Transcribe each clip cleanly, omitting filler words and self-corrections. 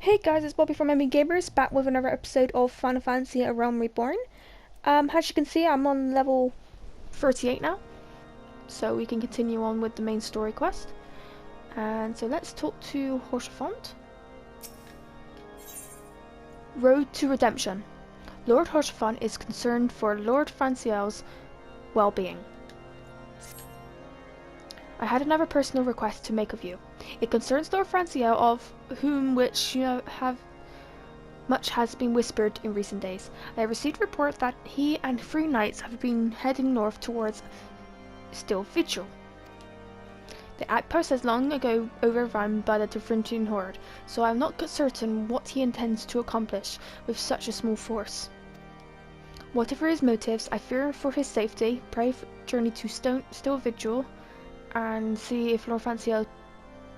Hey guys, it's Bobby from MBgamerz, back with another episode of Final Fantasy: A Realm Reborn. As you can see, I'm on level 38 now, so we can continue on with the main story quest. And so let's talk to Ffxiv. Road to Redemption. Lord Ffxiv is concerned for Lord Franciel's well-being. I had another personal request to make of you. It concerns Lord Franciel, of whom which you have much has been whispered in recent days. I have received report that he and 3 knights have been heading north towards Ffxiv. The outpost has long ago overrun by the Tefrintian horde, so I am not certain what he intends to accomplish with such a small force. Whatever his motives, I fear for his safety. Pray for journey to Ffxiv and see if Lord Franciel's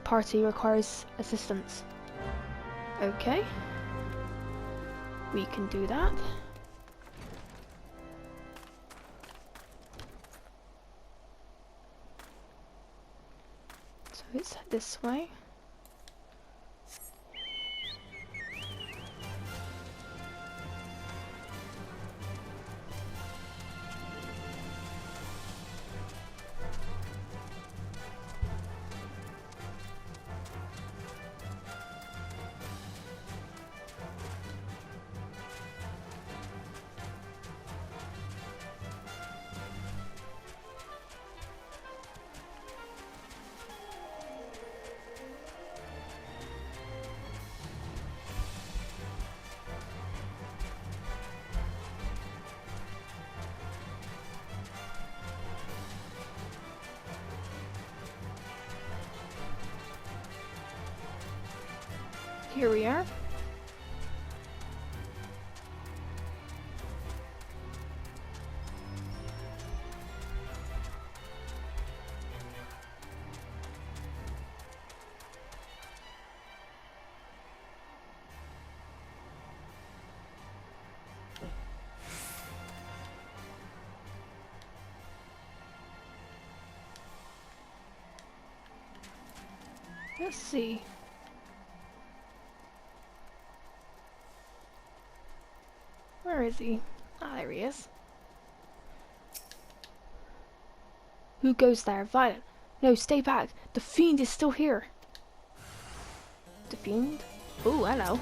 party requires assistance. Okay. We can do that. So it's this way. Here we are. Let's see. Where is he? Ah, there he is. Who goes there? Violet. No, stay back. The fiend is still here. The fiend? Oh, hello.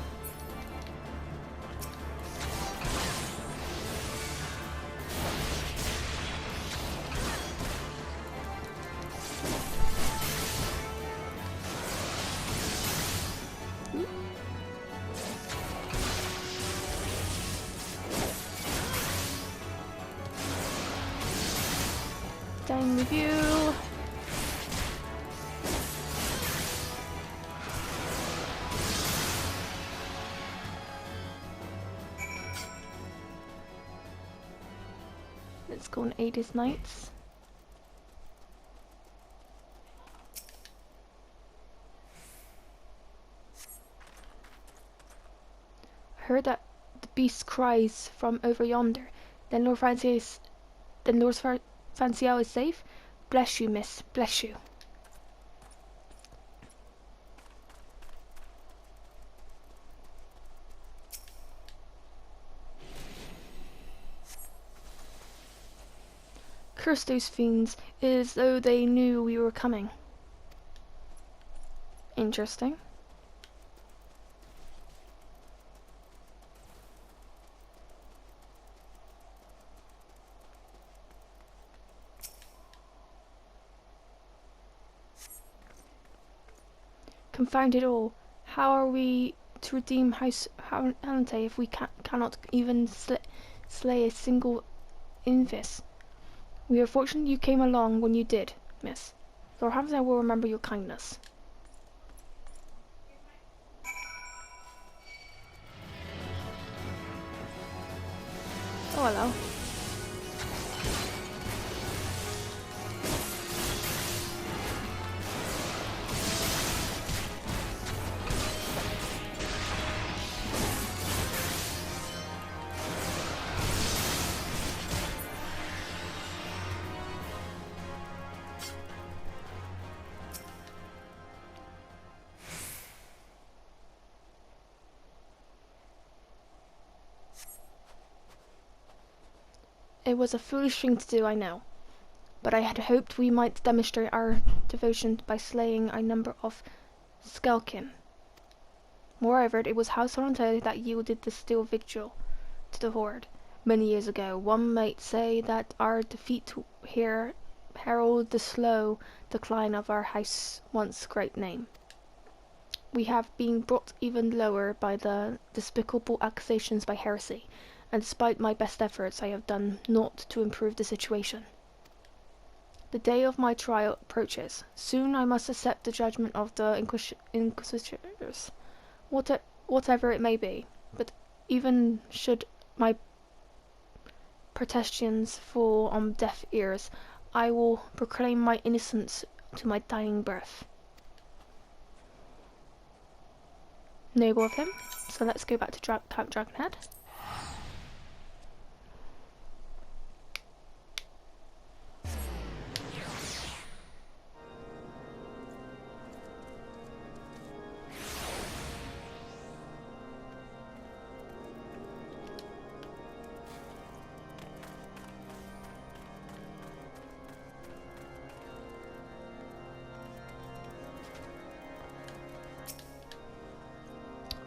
Dang with you. Let's go and aid his knights. I heard that the beast cries from over yonder. Then Lord Franciel is safe? Bless you, miss. Bless you. Curse those fiends. It is as though they knew we were coming. Interesting. Confound it all. How are we to redeem House Halante if we cannot even slay a single Invis? We are fortunate you came along when you did, miss. Lord Hamilton will remember your kindness. Oh, hello. It was a foolish thing to do, I know, but I had hoped we might demonstrate our devotion by slaying a number of Skelkin. Moreover, it was household authority that yielded the steel victual to the Horde many years ago. One might say that our defeat here heralded the slow decline of our house's once great name. We have been brought even lower by the despicable accusations by heresy, and despite my best efforts, I have done naught to improve the situation. The day of my trial approaches. Soon I must accept the judgment of the Inquisitors, whatever it may be. But even should my protestations fall on deaf ears, I will proclaim my innocence to my dying breath. Noble of him. So let's go back to Camp Dragonhead.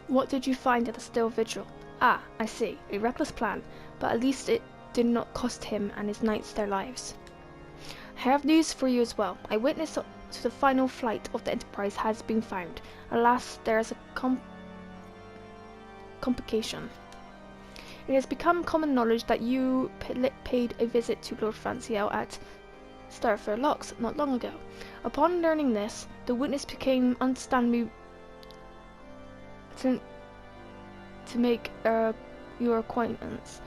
What did you find at the Still Vigil? Ah, I see. A reckless plan, but at least it did not cost him and his knights their lives. I have news for you as well. A witness to the final flight of the Enterprise has been found. Alas, there is a complication. It has become common knowledge that you paid a visit to Lord Franciel at Starfair Locks not long ago. Upon learning this, the witness became understandably to make your acquaintance,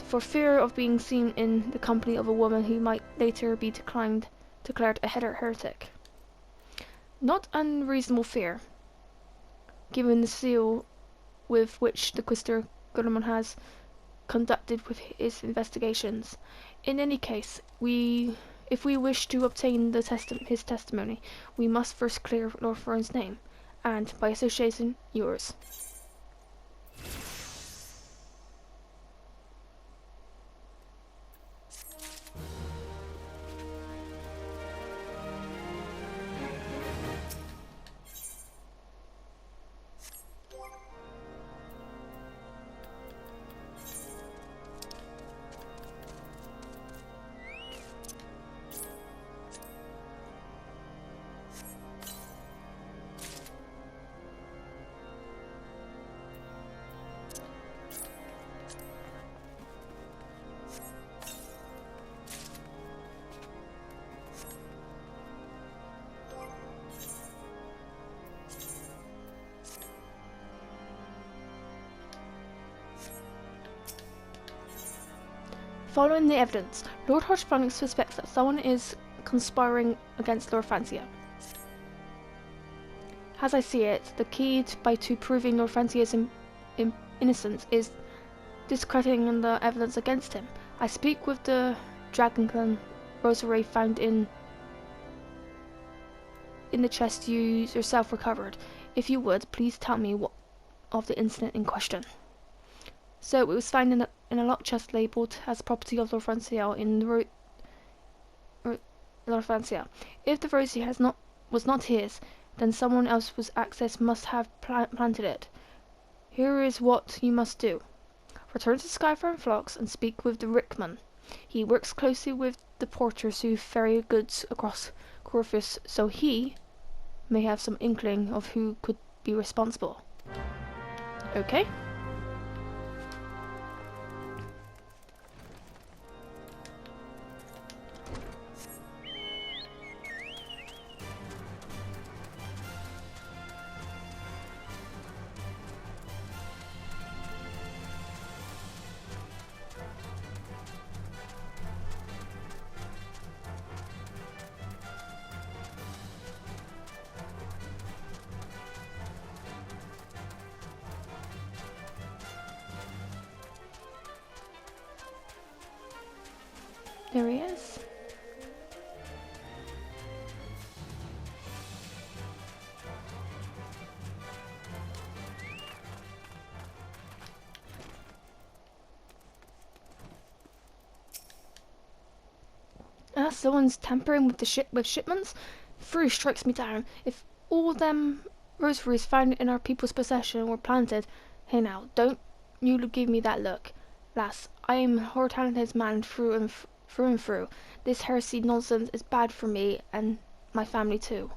for fear of being seen in the company of a woman who might later be declared a heretic. Not unreasonable fear, given the zeal with which the Inquisitor Guillermo has conducted with his investigations. In any case, if we wish to obtain his testimony, we must first clear Lord Fern's name, and, by association, yours. Following the evidence, Lord Hodgeplank suspects that someone is conspiring against Lord Francia. As I see it, the key to proving Lord Francia's innocence is discrediting the evidence against him. I speak with the Dragonclan rosary found in the chest you yourself recovered. If you would, please tell me what of the incident in question. So it was found in a locked chest labelled as property of Lord Franciel in Lord Franciel. If the rosy was not his, then someone else's access must have planted it. Here is what you must do. Return to Skyfire Flocks and speak with the Rickman. He works closely with the porters who ferry goods across Corvus, so he may have some inkling of who could be responsible. Okay? There he is. Yeah, someone's tampering with with shipments. Fury strikes me down. If all them rosaries found in our people's possession were planted, hey now, don't you give me that look, lass. I am Hortan's man through and through. This heresy nonsense is bad for me and my family too.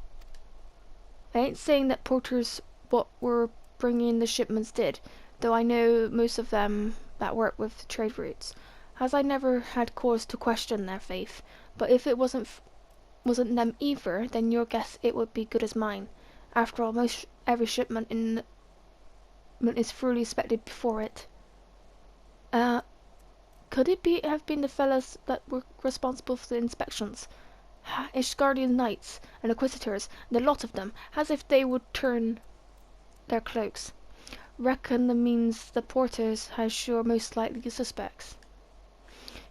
I ain't saying that porters what were bringing the shipments did, though I know most of them that work with trade routes, as I never had cause to question their faith. But if it wasn't them either, then your guess it would be good as mine. After all, most every shipment is thoroughly inspected before it. Could it have been the fellows that were responsible for the inspections? Ishgardian knights and inquisitors, the lot of them, as if they would turn their cloaks. Reckon that means the porters has sure most likely suspects.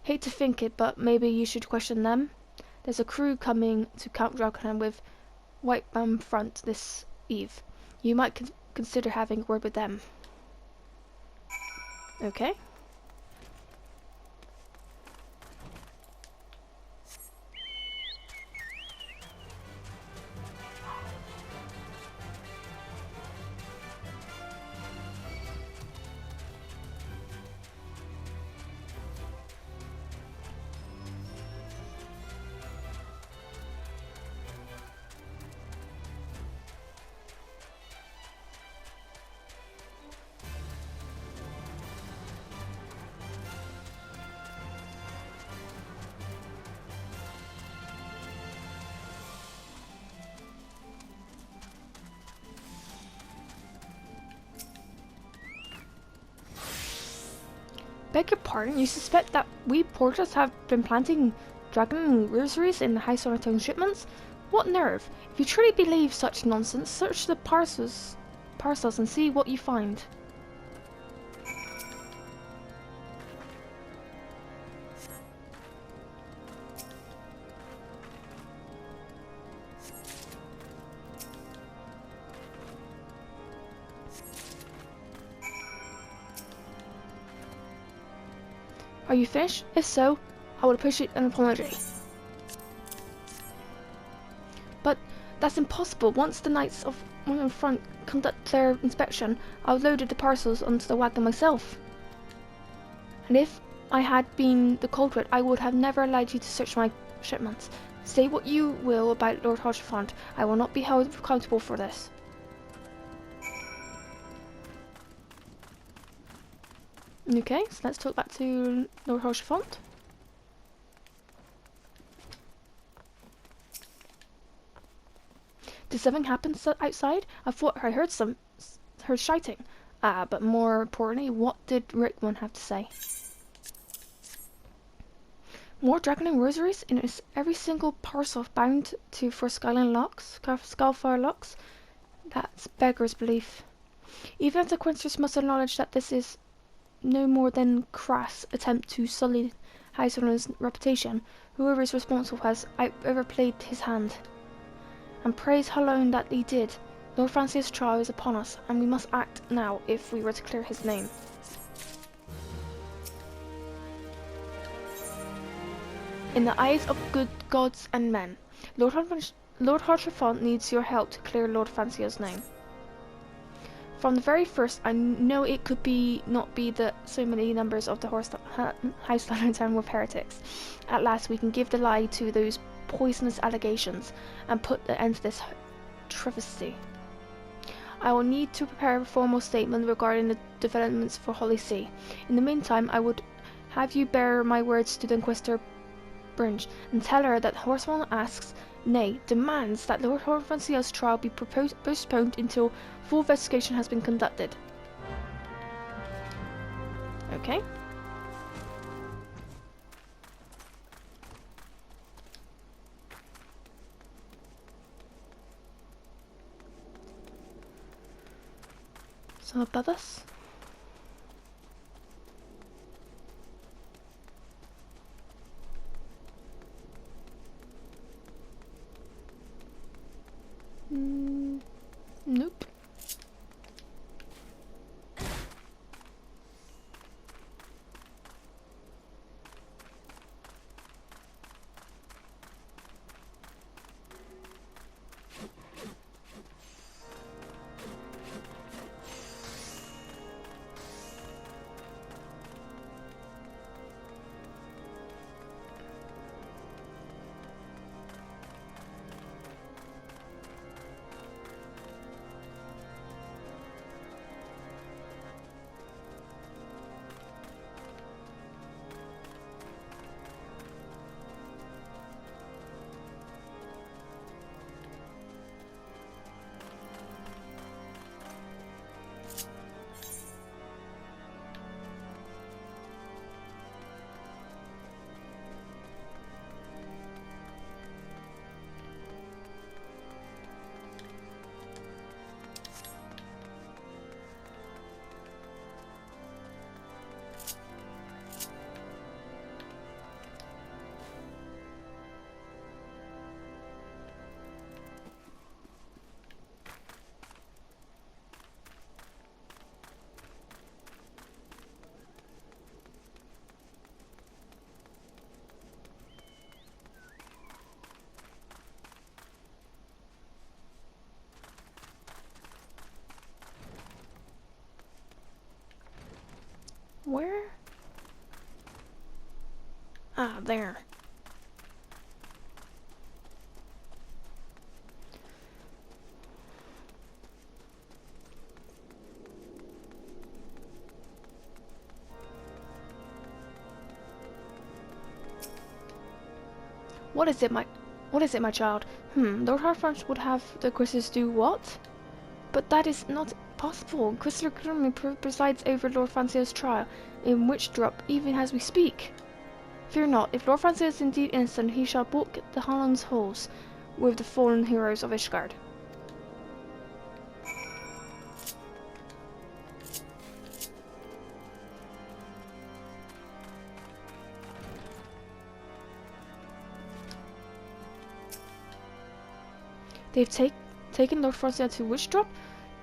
Hate to think it, but maybe you should question them. There's a crew coming to Count Drakenham with white band front this eve. You might consider having a word with them. Okay. Beg your pardon, you suspect that we porters have been planting dragon rosaries in the high sonotone shipments? What nerve! If you truly believe such nonsense, search the parcels and see what you find. Are you finished? If so, I would appreciate an apology. But that's impossible. Once the knights of one in front conduct their inspection, I loaded the parcels onto the wagon myself. And if I had been the culprit, I would have never allowed you to search my shipments. Say what you will about Lord Hodgefont, I will not be held accountable for this. Okay, so let's talk back to Lord Hodgefont. Did something happen outside? I thought I heard shouting. But more importantly, what did Rickman have to say? More dragon and rosaries in every single parcel bound for Skullfire locks? That's beggar's belief. Even if the Quinsters must acknowledge that this is no more than crass attempt to sully Highson's reputation, whoever is responsible has overplayed his hand. And praise Hallown that he did. Lord Francis' trial is upon us, and we must act now if we were to clear his name. In the eyes of good gods and men, Lord Hodgefont needs your help to clear Lord Francis' name. From the very first, I know it could not be that so many members of the Highsland Town were heretics. At last, we can give the lie to those poisonous allegations and put an end to this travesty. I will need to prepare a formal statement regarding the developments for Holy See. In the meantime, I would have you bear my words to the Inquisitor Brynge and tell her that Horseman asks, nay, demands that Lord Francis' trial be postponed until full investigation has been conducted. Okay. So above us. Nope. Ah, there. What is it, my child? Lord Hartfront would have the Inquisitors do what? But that is not possible. Inquisitor currently presides over Lord Francio's trial, in which drop even as we speak. Fear not, if Lord Francio is indeed innocent, he shall walk the Halland's halls with the fallen heroes of Ishgard. They've taken Lord Francio to Witch Drop?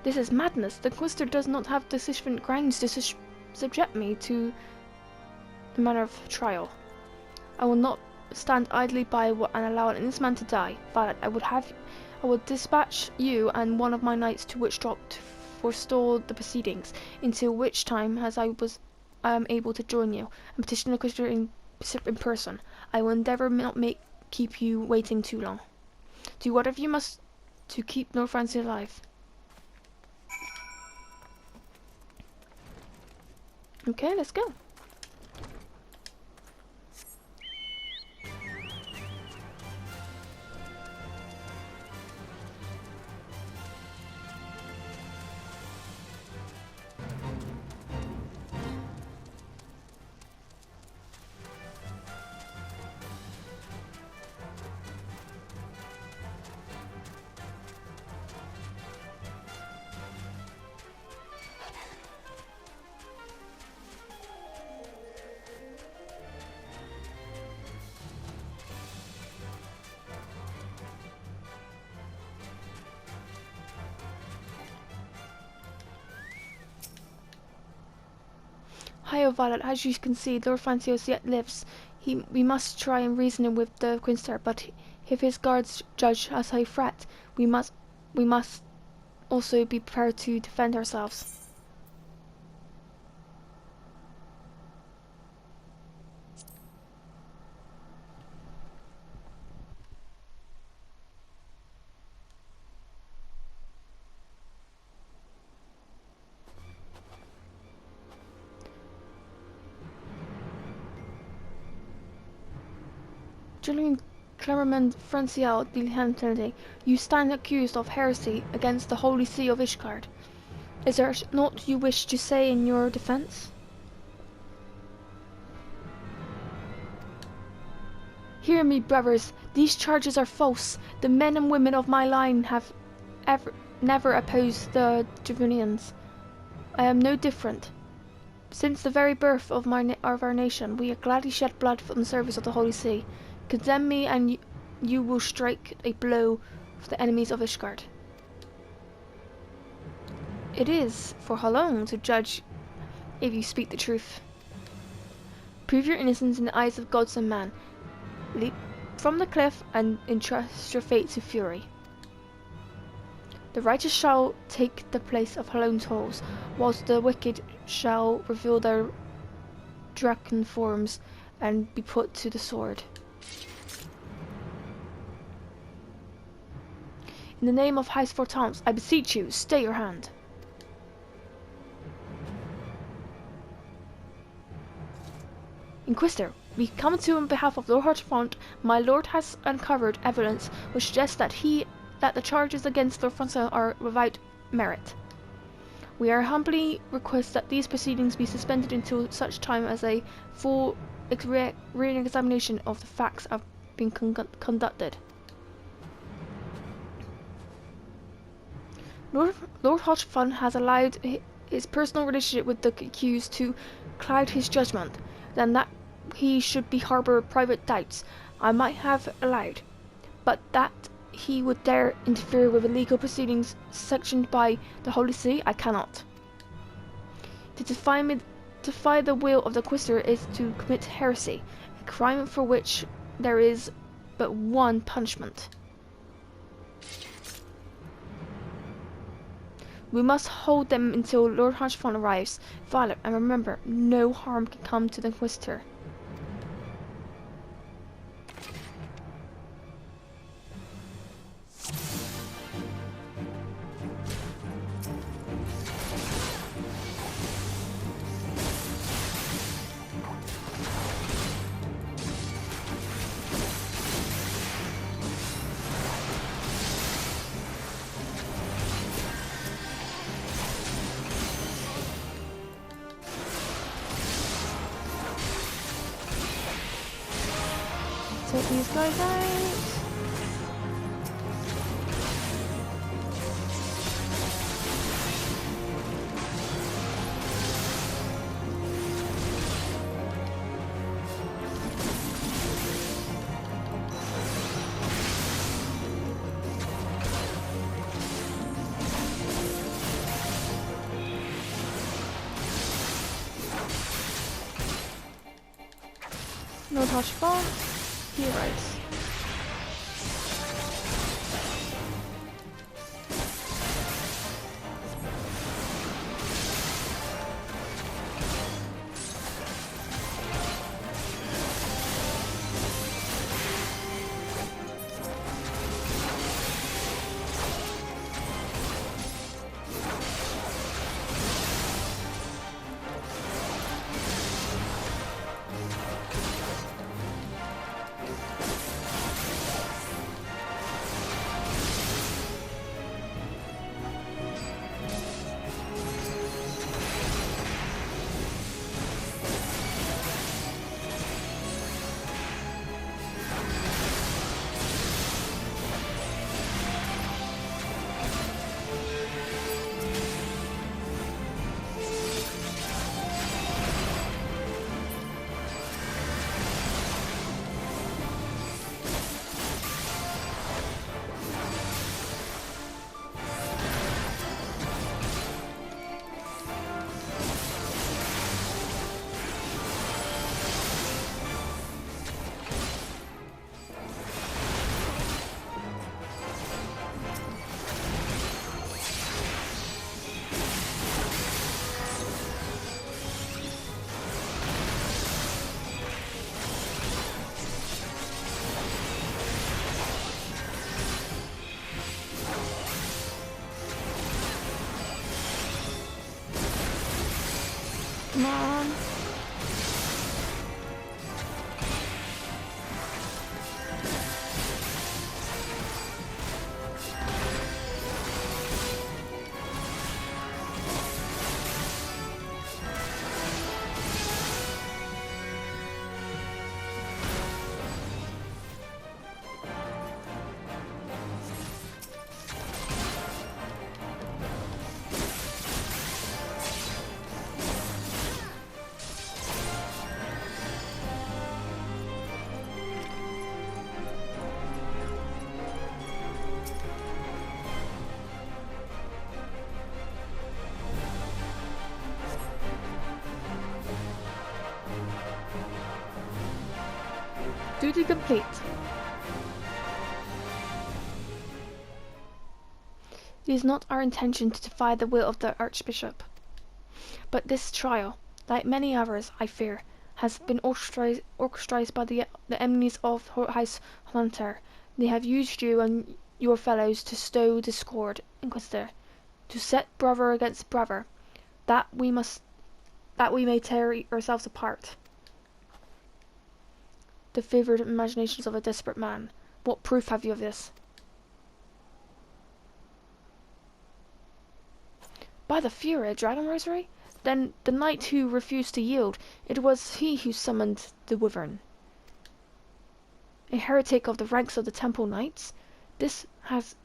This is madness. The Inquisitor does not have sufficient grounds to subject me to the manner of trial. I will not stand idly by and allow an innocent man to die. Violet, I would dispatch you and one of my knights to Witch Drop to forestall the proceedings, until which time I am able to join you and petition the Inquisitor in person. I will endeavour not keep you waiting too long. Do whatever you must to keep Lord Francio alive. Okay, let's go. Hi, Violet, as you can see, Lord Francios yet lives. We must try and reason with the Inquisitor, but if his guards judge us a threat, we must also be prepared to defend ourselves. Julian Clermont Franciel de Lieutenant, you stand accused of heresy against the Holy See of Ishgard. Is there naught you wish to say in your defence? Hear me, brothers, these charges are false. The men and women of my line have never opposed the Javunians. I am no different. Since the very birth of our nation, we have gladly shed blood for the service of the Holy See. Condemn me, and you will strike a blow for the enemies of Ishgard. It is for Halong to judge if you speak the truth. Prove your innocence in the eyes of gods and man. Leap from the cliff and entrust your fate to fury. The righteous shall take the place of Halong's halls, whilst the wicked shall reveal their draken forms and be put to the sword. In the name of High Fortance, I beseech you, stay your hand. Inquisitor, we come to you on behalf of Lord Hartfront. My lord has uncovered evidence which suggests that the charges against Lord Francois are without merit. We are humbly request that these proceedings be suspended until such time as a full re-examination of the facts have been conducted. Lord Hodgson has allowed his personal relationship with the accused to cloud his judgment, then that he should be harbour private doubts I might have allowed, but that he would dare interfere with illegal proceedings sanctioned by the Holy See, I cannot. To defy the will of the Inquisitor is to commit heresy, a crime for which there is but one punishment. We must hold them until Lord Hartfront arrives. Violet, and remember, no harm can come to the Inquisitor. take these guys out. No touch ball. He arrives. Come on. Duty complete. It is not our intention to defy the will of the Archbishop, but this trial, like many others, I fear, has been orchestrated by the enemies of House Hunter. They have used you and your fellows to sow discord, Inquisitor, to set brother against brother, that we may tear ourselves apart. The favoured imaginations of a desperate man. What proof have you of this? By the Fury, Dragon Rosary? Then the knight who refused to yield, it was he who summoned the Wyvern. A heretic of the ranks of the Temple Knights? This has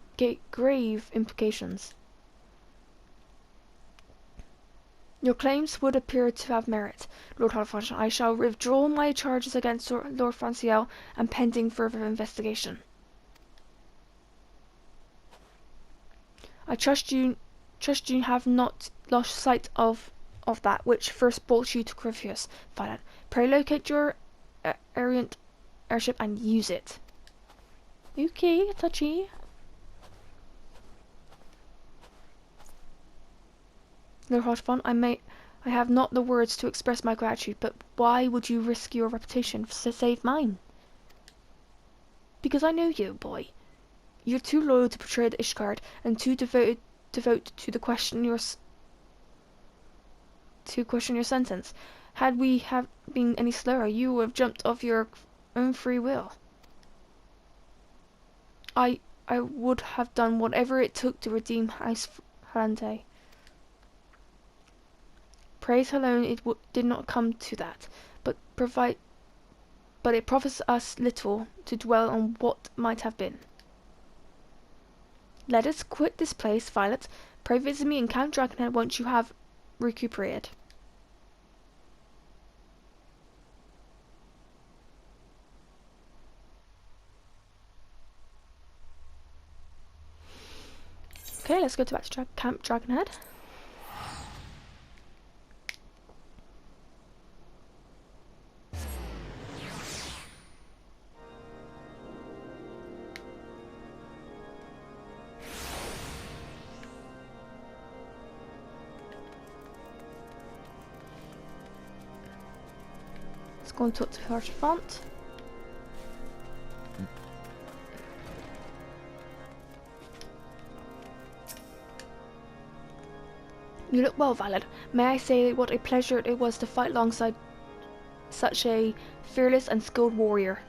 grave implications. Your claims would appear to have merit, Lord Halfon. I shall withdraw my charges against Lord Franciel and pending further investigation. I trust you have not lost sight of that which first brought you to Crivius, Violet. Pray locate your errant airship and use it. Okay, touchy. Lord Hodgepon, I have not the words to express my gratitude, but why would you risk your reputation to save mine? Because I know you, boy. You're too loyal to betray the Ishgard, and too devoted to question your sentence. Had we have been any slower, you would have jumped of your own free will. I would have done whatever it took to redeem House Halante. Praise alone, it did not come to that, but but it profits us little to dwell on what might have been. Let us quit this place, Violet. Pray visit me in Count Dragonhead once you have recuperated. Okay, let's go back to Camp Dragonhead. Let's go and talk to Ffxiv. You look well, Violet. May I say what a pleasure it was to fight alongside such a fearless and skilled warrior.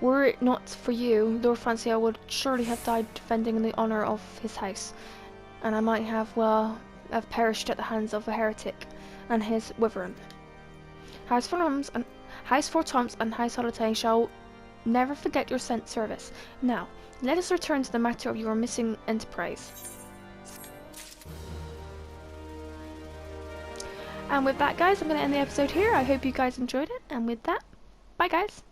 Were it not for you, Lord Francia would surely have died defending the honour of his house, and I might have, well, have perished at the hands of a heretic and his wyvern. House Four Toms and House Holiday shall never forget your service. Now, let us return to the matter of your missing enterprise. And with that, guys, I'm going to end the episode here. I hope you guys enjoyed it. And with that, bye, guys.